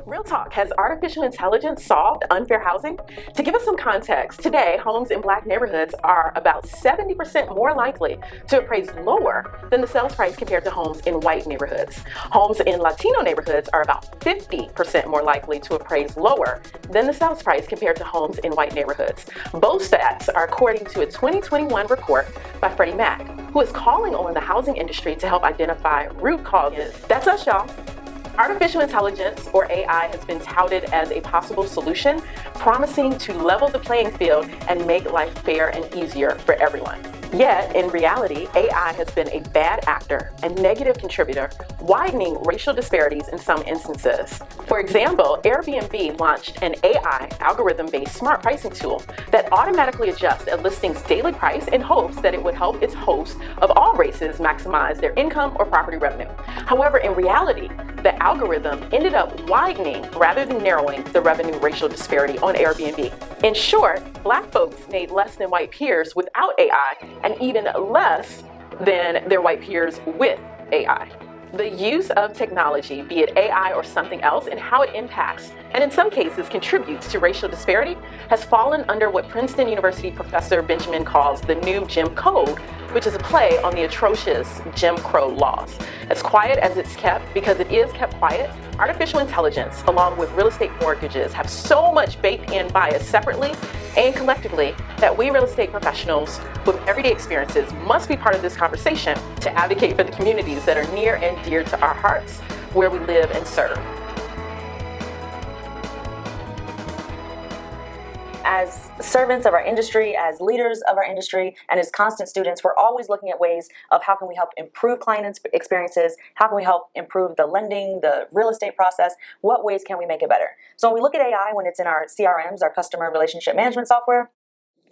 Real talk, has artificial intelligence solved unfair housing? To give us some context, today homes in black neighborhoods are about 70% more likely to appraise lower than the sales price compared to homes in white neighborhoods. Homes in Latino neighborhoods are about 50% more likely to appraise lower than the sales price compared to homes in white neighborhoods. Both stats are according to a 2021 report by Freddie Mac, who is calling on the housing industry to help identify root causes. That's us, y'all. Artificial intelligence, or AI, has been touted as a possible solution, promising to level the playing field and make life fair and easier for everyone. Yet, in reality, AI has been a bad actor and negative contributor, widening racial disparities in some instances. For example, Airbnb launched an AI algorithm-based smart pricing tool that automatically adjusts a listing's daily price in hopes that it would help its hosts of all races maximize their income or property revenue. However, in reality, the algorithm ended up widening rather than narrowing the revenue racial disparity on Airbnb. In short, black folks made less than white peers without AI and even less than their white peers with AI. The use of technology, be it AI or something else, and how it impacts, and in some cases contributes to racial disparity, has fallen under what Princeton University professor Benjamin calls the new Jim Code, which is a play on the atrocious Jim Crow laws. As quiet as it's kept, because it is kept quiet, artificial intelligence, along with real estate mortgages, have so much baked-in bias separately and collectively that we real estate professionals with everyday experiences must be part of this conversation to advocate for the communities that are near and dear to our hearts, where we live and serve. As servants of our industry, as leaders of our industry, and as constant students, we're always looking at ways of how can we help improve client experiences, how can we help improve the lending, the real estate process, what ways can we make it better? So when we look at AI, when it's in our CRMs, our customer relationship management software,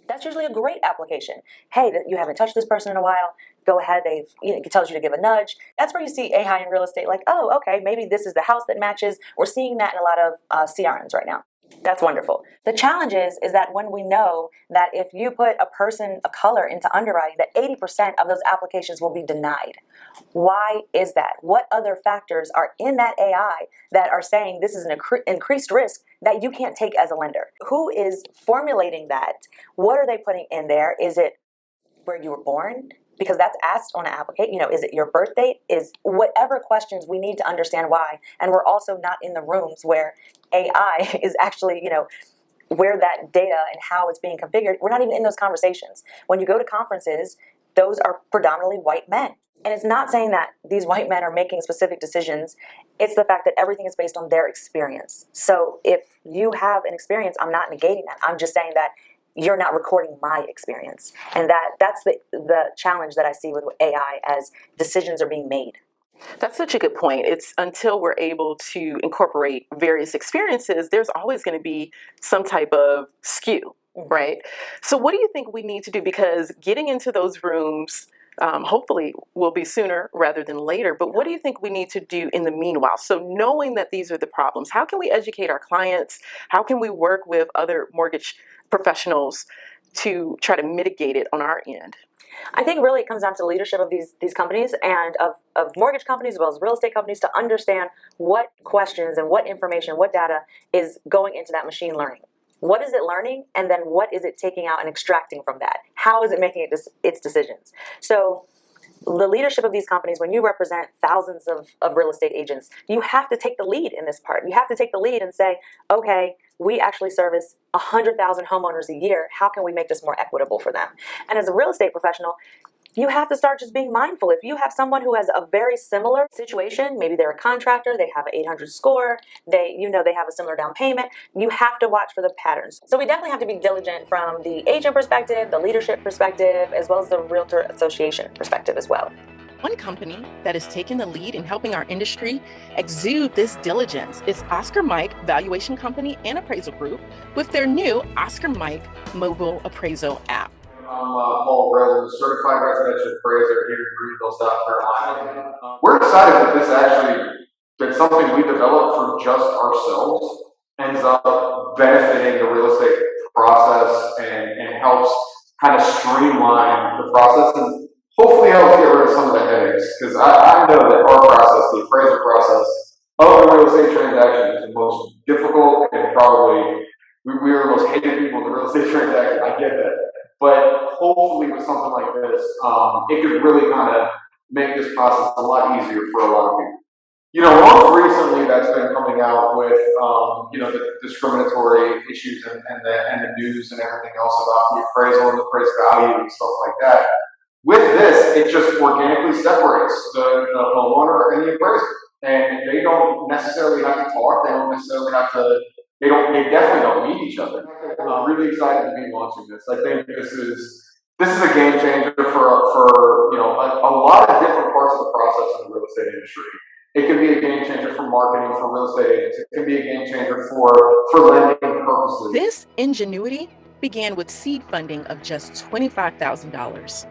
that's usually a great application. Hey, you haven't touched this person in a while, go ahead, it tells you to give a nudge. That's where you see AI in real estate, like, oh, okay, maybe this is the house that matches. We're seeing that in a lot of CRMs right now. That's wonderful. The challenge is that when we know that if you put a person of color into underwriting, that 80% of those applications will be denied. Why is that? What other factors are in that AI that are saying this is an increased risk that you can't take as a lender? Who is formulating that? What are they putting in there? Is it where you were born? Because that's asked on an application. Is it your birth date? Is whatever questions, we need to understand why. And we're also not in the rooms where AI is actually, where that data and how it's being configured. We're not even in those conversations. When you go to conferences, those are predominantly white men. And it's not saying that these white men are making specific decisions. It's the fact that everything is based on their experience. So if you have an experience, I'm not negating that. I'm just saying that you're not recording my experience. And that's the challenge that I see with AI as decisions are being made. That's such a good point. It's until we're able to incorporate various experiences, there's always going to be some type of skew, right? So what do you think we need to do? Because getting into those rooms hopefully will be sooner rather than later. But what do you think we need to do in the meanwhile? So knowing that these are the problems, how can we educate our clients? How can we work with other mortgage professionals to try to mitigate it on our end? I think really it comes down to the leadership of these companies and of mortgage companies as well as real estate companies to understand what questions and what information, what data is going into that machine learning. What is it learning? And then what is it taking out and extracting from that? How is it making its decisions? So the leadership of these companies, when you represent thousands of real estate agents, you have to take the lead in this part. You have to take the lead and say, okay, we actually service 100,000 homeowners a year. How can we make this more equitable for them? And as a real estate professional, you have to start just being mindful. If you have someone who has a very similar situation, maybe they're a contractor, they have an 800 score, they have a similar down payment, you have to watch for the patterns. So we definitely have to be diligent from the agent perspective, the leadership perspective, as well as the realtor association perspective as well. One company that has taken the lead in helping our industry exude this diligence is Oscar Mike Valuation Company and Appraisal Group with their new Oscar Mike mobile appraisal app. I'm Paul Rose, certified residential appraiser here in Greenville, South Carolina. We're excited that this actually been something we developed for just ourselves, ends up benefiting the real estate process and helps kind of streamline the process and hopefully helps get rid of some of the headaches. Because I know that our process, the appraisal process, of the real estate transaction is the most difficult and probably we are the most hated people in the real estate transaction. I get that. But hopefully with something like this, it could really kind of make this process a lot easier for a lot of people. Most recently that's been coming out with, the discriminatory issues and the news and everything else about the appraisal and the appraised value and stuff like that. With this, it just organically separates the homeowner and the appraiser. And they don't necessarily have to talk, they don't necessarily have to, they definitely don't meet each other. I'm really excited to be launching this. I think this is a game changer for a lot of different parts of the process in the real estate industry. It can be a game changer for marketing, for real estate agents. It can be a game changer for lending purposes. This ingenuity began with seed funding of just $25,000.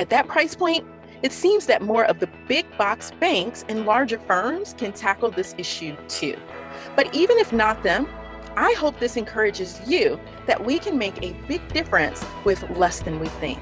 At that price point, it seems that more of the big box banks and larger firms can tackle this issue too. But even if not them, I hope this encourages you that we can make a big difference with less than we think.